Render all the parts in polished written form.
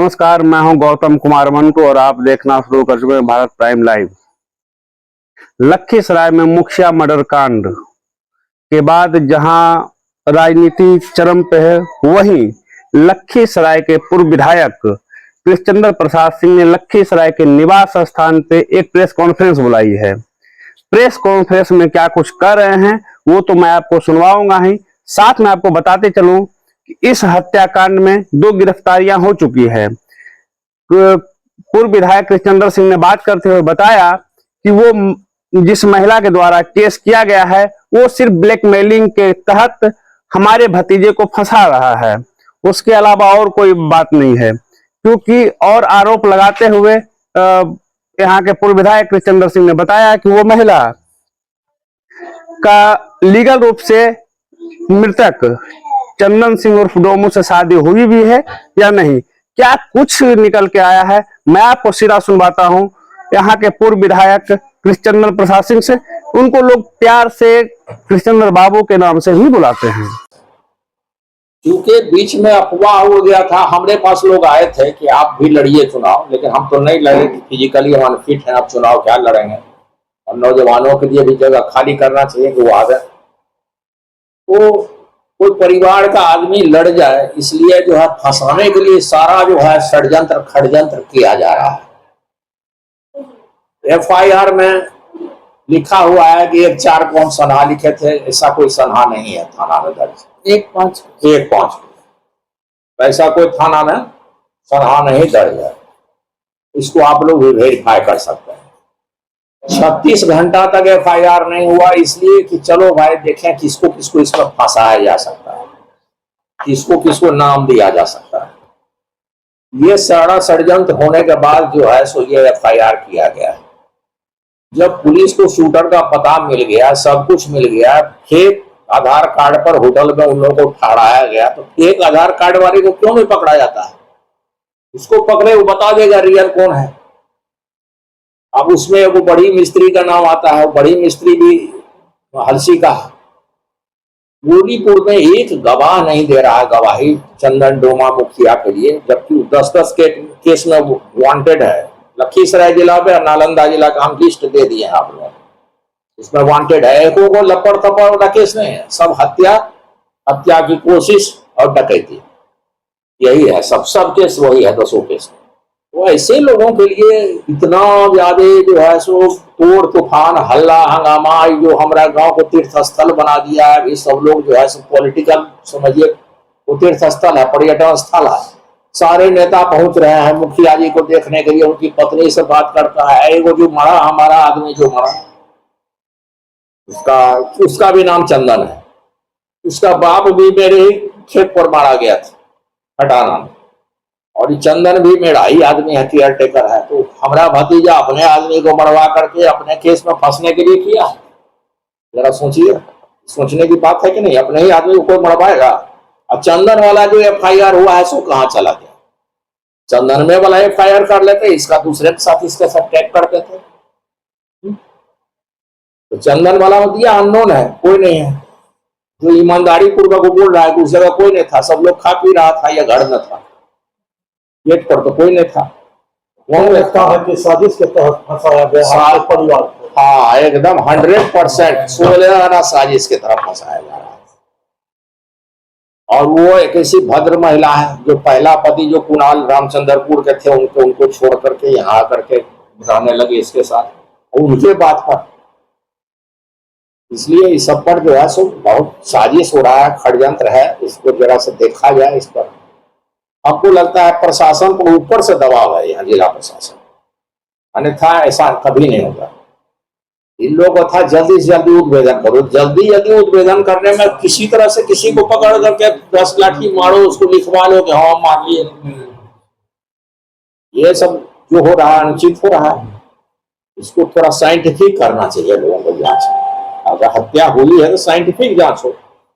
नमस्कार, मैं हूं गौतम कुमार मंटू और आप देखना शुरू कर चुके हैं भारत प्राइम लाइव। लखीसराय में मुखिया मर्डर कांड के बाद जहां राजनीति चरम पे है, वहीं लखीसराय के पूर्व विधायक कृष्णचंद्र प्रसाद सिंह ने लखीसराय के निवास स्थान पे एक प्रेस कॉन्फ्रेंस बुलाई है। प्रेस कॉन्फ्रेंस में क्या कुछ कर रहे हैं वो तो मैं आपको सुनवाऊंगा ही, साथ में आपको बताते चलूं कि इस हत्याकांड में 2 गिरफ्तारियां हो चुकी है। पूर्व विधायक कृष्णचंद्र सिंह ने बात करते हुए बताया कि वो जिस महिला के द्वारा केस किया गया है वो सिर्फ ब्लैकमेलिंग के तहत हमारे भतीजे को फंसा रहा है, उसके अलावा और कोई बात नहीं है। क्योंकि और आरोप लगाते हुए यहाँ के पूर्व विधायक कृष्णचंद्र सिंह ने बताया कि वो महिला का लीगल रूप से मृतक चंदन सिंह उर्फ डोमू से शादी हुई भी है या नहीं, क्या कुछ निकल के आया है, मैं आपको सीधा सुनवाता हूं यहाँ के पूर्व विधायक कृष्णचंद्र प्रसाद सिंह से। उनको लोग प्यार से कृष्णचंद्र बाबू के नाम से ही बुलाते हैं। क्योंकि बीच में अफवाह हो गया था, हमारे पास लोग आए थे कि आप भी लड़िए चुनाव, लेकिन हम तो नहीं लड़े, फिजिकली हम अनफिट हैं, अब चुनाव क्या लड़ेंगे और नौजवानों के लिए भी जगह खाली करना चाहिए कि वो आ गए। तो कोई परिवार का आदमी लड़ जाए इसलिए जो है फंसाने के लिए सारा जो है षड्यंत्र खड़यंत्र किया जा रहा है। एफआईआर में लिखा हुआ है कि 1-4 सनहा लिखे थे, ऐसा कोई सनहा नहीं है थाना में दर्ज। 1-5 ऐसा कोई थाना में सनहा नहीं दर्ज है, इसको आप लोग भी वेरीफाई कर सकते हैं। 36 घंटा तक एफआईआर नहीं हुआ, इसलिए कि चलो भाई देखें किसको किसको इसमें फंसाया जा सकता है, किसको किसको नाम दिया जा सकता है। ये सारा षड्यंत्र होने के बाद जो है सो ये एफआईआर किया गया है। जब पुलिस को शूटर का पता मिल गया, सब कुछ मिल गया, फेक आधार कार्ड पर होटल में उन लोगों को ठहराया गया, तो फेक आधार कार्ड वाले को क्यों नहीं पकड़ा जाता है? उसको पकड़े, वो बता देगा रियल कौन है। अब उसमें वो बड़ी मिस्त्री का नाम आता है, बड़ी मिस्त्री भी हलसी का है। गोलीपुर में एक गवाह नहीं दे रहा है गवाही चंदन डोमा मुखिया के लिए, जबकि 10-10 के केस में वांटेड है। लखीसराय जिला में और नालंदा जिला का हम लिस्ट दे दिए हैं आप लोग, इसमें वांटेड है। एक को लपड़ थपड़ वाला केस नहीं है, सब हत्या की कोशिश और डकैती, यही है सब केस वही है, 10 केस। तो ऐसे लोगों के लिए इतना ज्यादा जो है सो तोड़ तूफान हल्ला हंगामा, जो हमारा गांव को तीर्थ स्थल बना दिया है। ये सब लोग जो है सो पॉलिटिकल समझिए वो तीर्थ स्थल है, पर्यटन स्थल है। सारे नेता पहुंच रहे हैं मुखिया जी को देखने के लिए, उनकी पत्नी से बात करता है। वो जो मरा हमारा आदमी जो मरा उसका भी नाम चंदन है, उसका बाप भी मेरे खेत पर मारा गया था हटाना में, और ये चंदन भी मेरा ही आदमी है, केयर टेकर है। तो हमारा भतीजा अपने आदमी को मरवा करके अपने केस में फंसने के लिए किया है। जरा सोचिए, सोचने की बात है कि नहीं? अपने ही आदमी को कोई मरवाएगा? अब चंदन वाला जो एफआईआर हुआ है सो कहाँ चला गया? चंदन में वाला एफआईआर कर लेते, इसका दूसरे के साथ इसके साथ टैग करते थे। तो चंदन वाला दिया अननोन है, कोई नहीं है जो ईमानदारी पूर्वक बोल रहा है कि उस जगह कोई नहीं था, सब लोग खा पी रहा था या घर में था, गेट पर तो कोई नहीं था। वो लगता है कि साजिश के तहत फंसाया गया परिवार को। हाँ, एकदम 100% 16 आना साजिश के तरफ फंसाया जा रहा है। और वो एक ऐसी भद्र महिला है जो पहला पति जो कुणाल रामचंद्रपुर के थे, उनको छोड़ करके यहाँ आकर के रहने लगे इसके साथ, उनके बात पर। इसलिए इस सब पर जो है सो बहुत साजिश हो रहा है, षड्यंत्र है। इसको जरा से देखा जाए इस पर। आपको लगता है प्रशासन को ऊपर से दबाव है यहाँ जिला प्रशासन, अन्यथा ऐसा कभी नहीं होगा। इन लोगों को था जल्दी से जल्दी उद्भेदन करो, जल्दी उद्भेदन करने में किसी तरह से किसी को पकड़ करके 10 लाठी मारो, उसको लिखवा लो कि हाँ मान लिए। ये सब जो हो रहा है अनुचित हो रहा है, इसको थोड़ा साइंटिफिक करना चाहिए लोगों को जांच। अगर हत्या हुई है तो साइंटिफिक जांच हो,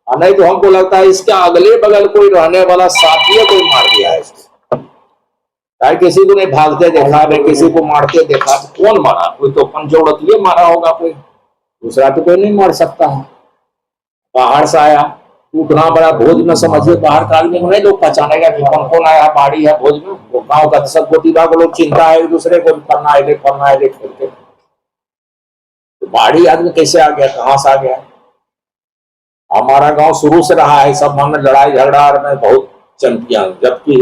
और नहीं तो हमको लगता है इसके अगले बगल कोई रहने वाला साथी कोई मार दिया है इसको। चाहे किसी को नहीं भागते देखा, नहीं किसी को मारते देखा, तो कौन मारा? कोई तो पंचौड़तिये मारा होगा, कोई दूसरा तो कोई नहीं मार सकता है। बाहर से आया उतना बड़ा भोज में समझिए बाहर का आदमी को नहीं लोग पहचानेगा कि कौन कौन आया पहाड़ी है भोज में। वो गाँव का सब गोतीबा को लोग चिंता है एक दूसरे को फलना है देख करके। तो पहाड़ी आदमी कैसे आ गया, कहाँ से आ गया? हमारा गांव शुरू से रहा है सब में लड़ाई झगड़ा और में बहुत चैंपियन। जबकि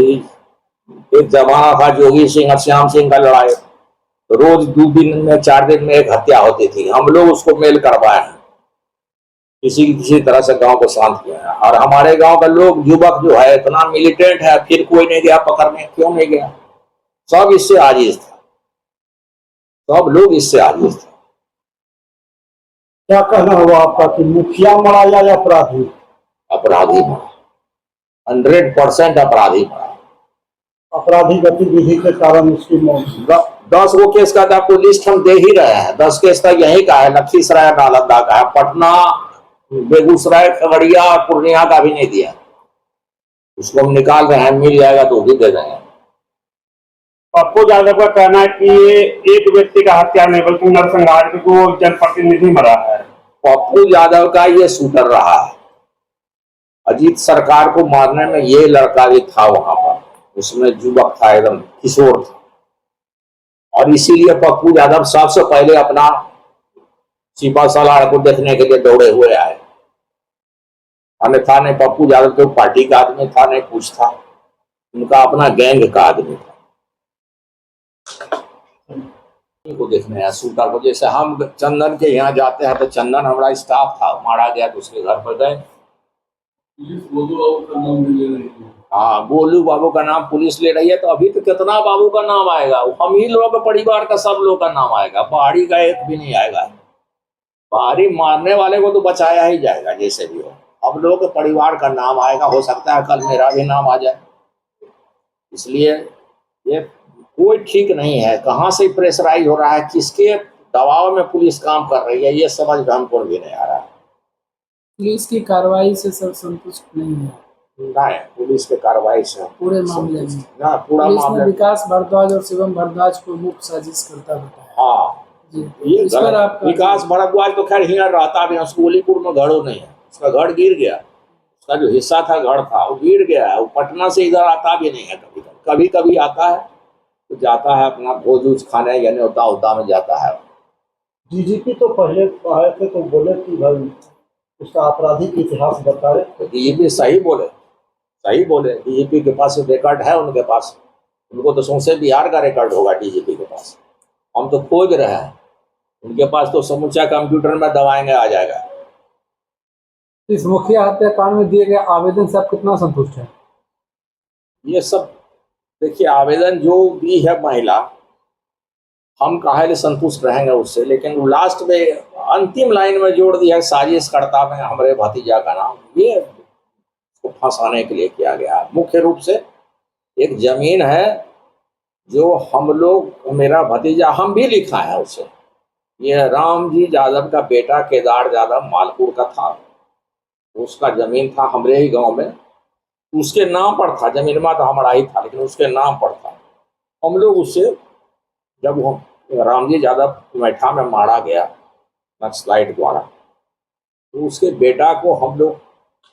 एक जमाना था जोगी सिंह और श्याम सिंह का लड़ाई, तो रोज 2 दिन में 4 दिन में एक हत्या होती थी। हम लोग उसको मेल करवाए हैं, किसी तरह से गांव को शांत किया है। और हमारे गांव का लोग युवक जो है इतना मिलिटेंट है, फिर कोई नहीं गया पकड़ने। क्यों नहीं गया? सब इससे आजिज था, सब लोग इससे आजिज थे। क्या कहना हुआ आपका कि मुखिया मरा या अपराधी? अपराधी मरा, 100% अपराधी मरा। अपराधी गतिविधि के कारण उसकी मौत हुई। 10 वो केस का आपको लिस्ट हम दे ही रहे हैं। 10 केस तक यही का है, लखीसराय नालंदा का है, पटना बेगूसराय खगड़िया और पूर्णिया का भी नहीं दिया। उसको हम निकाल रहे हैं, मिल जाएगा तो भी दे देंगे। पप्पू यादव का कहना है कि ये एक व्यक्ति का हत्या नहीं बल्कि नरसंहार को जनप्रतिनिधि मरा है। पप्पू यादव का ये शूटर रहा है। अजीत सरकार को मारने में ये लड़का भी था वहां पर, उसमें युवक था, एकदम किशोर था। और इसीलिए पप्पू यादव सबसे पहले अपना सिपा सालार को देखने के लिए दौड़े हुए आए। अन्यथा नहीं, पप्पू यादव तो पार्टी का आदमी था नहीं कुछ था, उनका अपना गैंग का आदमी था। को देखने आया शूटर को। जैसे हम चंदन के यहाँ जाते हैं तो चंदन हमारा स्टाफ था, मारा गया तो उसके घर पर गए। हाँ, गोलू बाबू का नाम पुलिस ले रही है, तो अभी तो कितना बाबू का नाम आएगा? हम ही लोग परिवार का सब लोग का नाम आएगा, पहाड़ी का एक भी नहीं आएगा। पहाड़ी मारने वाले को तो बचाया ही जाएगा जैसे भी हो, हम लोग के परिवार का नाम आएगा। हो सकता है कल मेरा भी नाम आ जाए। इसलिए ये कोई ठीक नहीं है। कहाँ से प्रेशराइज हो रहा है, किसके दबाव में पुलिस काम कर रही है, ये समझ में हमको भी नहीं आ रहा है। पुलिस की कार्रवाई से सब संतुष्ट नहीं है। नहीं, पुलिस के कार्रवाई से पूरे मामले में ना, पूरा पुलिस ने मामला विकास भारद्वाज और शिवम भारद्वाज को मुख्य साजिश करता बताया। हाँ, जी, ये इस पर आपका विकास भारद्वाज तो खैर यहाँ रहता भी, गोलीपुर में घरों नहीं है, उसका घर गिर गया। उसका जो हिस्सा था घर था वो गिर गया है। वो पटना से इधर आता भी नहीं है, कभी कभी आता है तो जाता है अपना भोज उज खाने या न्योता उता में जाता है। डीजीपी तो पहले आए थे तो बोले कि भाई उसका आपराधिक इतिहास बताए। तो डीजीपी सही बोले। डीजीपी के पास रिकॉर्ड है, उनके पास, उनको तो सौंसे बिहार का रिकॉर्ड होगा डीजीपी के पास। हम तो खोज रहे हैं, उनके पास तो समूचा कंप्यूटर में दबाएंगे आ जाएगा। इस मुखिया हत्याकांड में दिए गए आवेदन से आप कितना संतुष्ट हैं? ये सब देखिए, आवेदन जो दी है महिला, हम काहे संतुष्ट रहेंगे उससे, लेकिन लास्ट में अंतिम लाइन में जोड़ दिया है साजिश करता में हमारे भतीजा का नाम। ये उसको फंसाने के लिए किया गया। मुख्य रूप से एक जमीन है जो हम लोग, मेरा भतीजा, हम भी लिखा है उसे। ये राम जी यादव का बेटा केदार यादव मालपुर का था, उसका जमीन था हमारे ही गांव में, उसके नाम पर था। जमीन में तो हमारा ही था लेकिन उसके नाम पर था। हम लोग उससे, जब वो रामजी यादव मैठा में मारा गया नक्सलाइट द्वारा, तो उसके बेटा को हम लोग,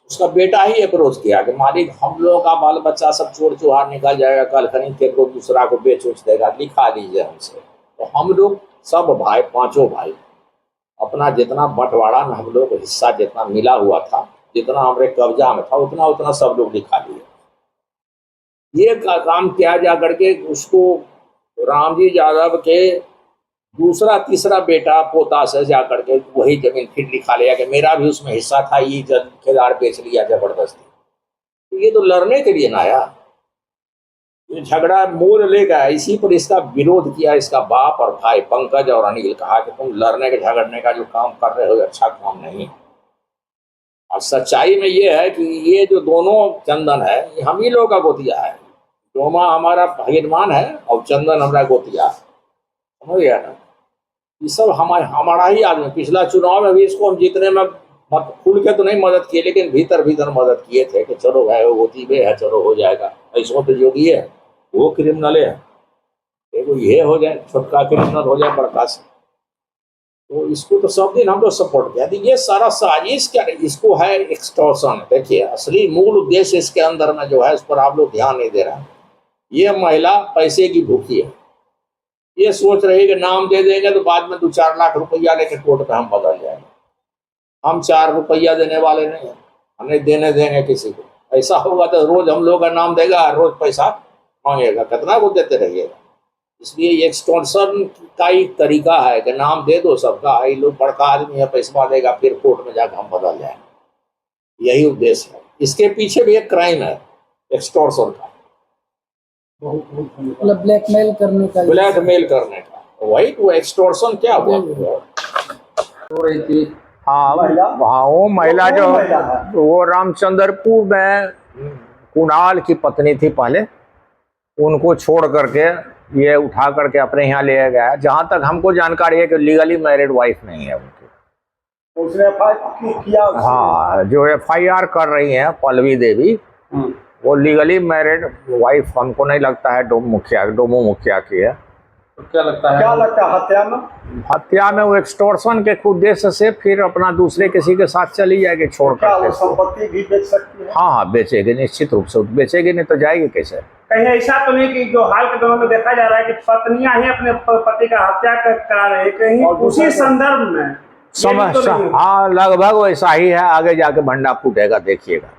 उसका बेटा ही अप्रोच किया कि मालिक हम लोगों का बाल बच्चा सब चोर चुहार निकल जाएगा, कल खरीद के को दूसरा को बेच उच देगा, लिखा लीजिए हमसे। तो हम लोग सब भाई, 5 भाई, अपना जितना बंटवारा में हम लोग को हिस्सा जितना मिला हुआ था, जितना हमारे कब्जा में था, उतना उतना सब लोग लिखा लिए। ये काम किया जा करके उसको रामजी यादव के दूसरा तीसरा बेटा पोता से जा करके वही जमीन फिर लिखा लिया कि मेरा भी उसमें हिस्सा था, ये ठेकेदार बेच लिया जबरदस्ती। तो ये तो लड़ने के लिए ना आया, ये झगड़ा मोल ले गया। इसी पर इसका विरोध किया इसका बाप और भाई पंकज और अनिल। कहा कि तुम लड़ने के झगड़ने का जो काम कर रहे हो अच्छा काम नहीं। और सच्चाई में ये है कि ये जो दोनों चंदन है, ये हम ही लोग का गोतिया है। डोमा हमारा भगवान है और चंदन हमारा गोतिया, समझ गया ना? ये सब हमारा ही आदमी। पिछला चुनाव में भी इसको हम जीतने में खुल के तो नहीं मदद किए, लेकिन भीतर भीतर मदद किए थे कि चलो भाई वो गोतीबे है, चलो हो जाएगा। ऐसा तो योगी है, वो क्रिमिनल है, ये हो जाए, छोटका क्रिमिनल हो जाए बड़का से। तो इसको तो सब दिन हम लोग सपोर्ट किया। ये सारा साजिश क्या है, इसको है एक्सटॉर्शन। देखिए असली मूल उद्देश्य इसके अंदर में जो है उस पर आप लोग ध्यान नहीं दे रहे हैं। ये महिला पैसे की भूखी है, ये सोच रही है कि नाम दे देंगे तो बाद में 2-4 लाख रुपया लेके कोर्ट में हम बदल जाएंगे। हम 4 रुपया देने वाले नहीं हैं, हम नहीं देने देंगे किसी को। ऐसा होगा तो रोज हम लोग का नाम देगा, रोज पैसा मांगेगा, कितना को देते रहिएगा। इसलिए ये एक्सटॉर्शन का ही तरीका है कि नाम दे दो सबका, ये लोग बड़का आदमी है, पैसा देगा, फिर कोर्ट में जाकर हम बदल जाएंगे। यही उद्देश्य है, इसके पीछे भी एक क्राइम है एक्सटॉर्शन का, मतलब ब्लैकमेल करने का। ब्लैकमेल करने का। वही तो एक्सटॉर्शन क्या हुआ। हो रही थी। हाँ महिला? हाँ, वो महिला जो महिला है? वो रामचंद्रपुर में कुणाल की पत्नी थी पहले, उनको छोड़ करके ये उठा करके अपने यहाँ ले गया। जहाँ तक हमको जानकारी है कि लीगली मैरिड वाइफ नहीं है उनकी। उसने FIR किया उसने? हाँ, जो FIR कर रही हैं पल्लवी देवी, वो लीगली मैरिड वाइफ हमको नहीं लगता है डोमो मुखिया की है। तो क्या लगता है? क्या लगता है हत्या में? हत्या में वो एक्सटॉर्शन के उद्देश्य से फिर अपना दूसरे किसी के साथ चली जाएगी छोड़ क्या वो करके। संपत्ति भी बेच सकती है? हाँ हाँ, बेचेगी निश्चित रूप से, बेचेगी नहीं तो जाएगी कैसे। कहीं ऐसा तो नहीं कि जो हाल के दिनों में देखा जा रहा है कि पत्नियां ही अपने पति का हत्या करा रहे, कहीं और उसी संदर्भ में ये भी तो नहीं है। हाँ, लगभग वैसा ही है। आगे जाके भंडा फूटेगा, देखिएगा।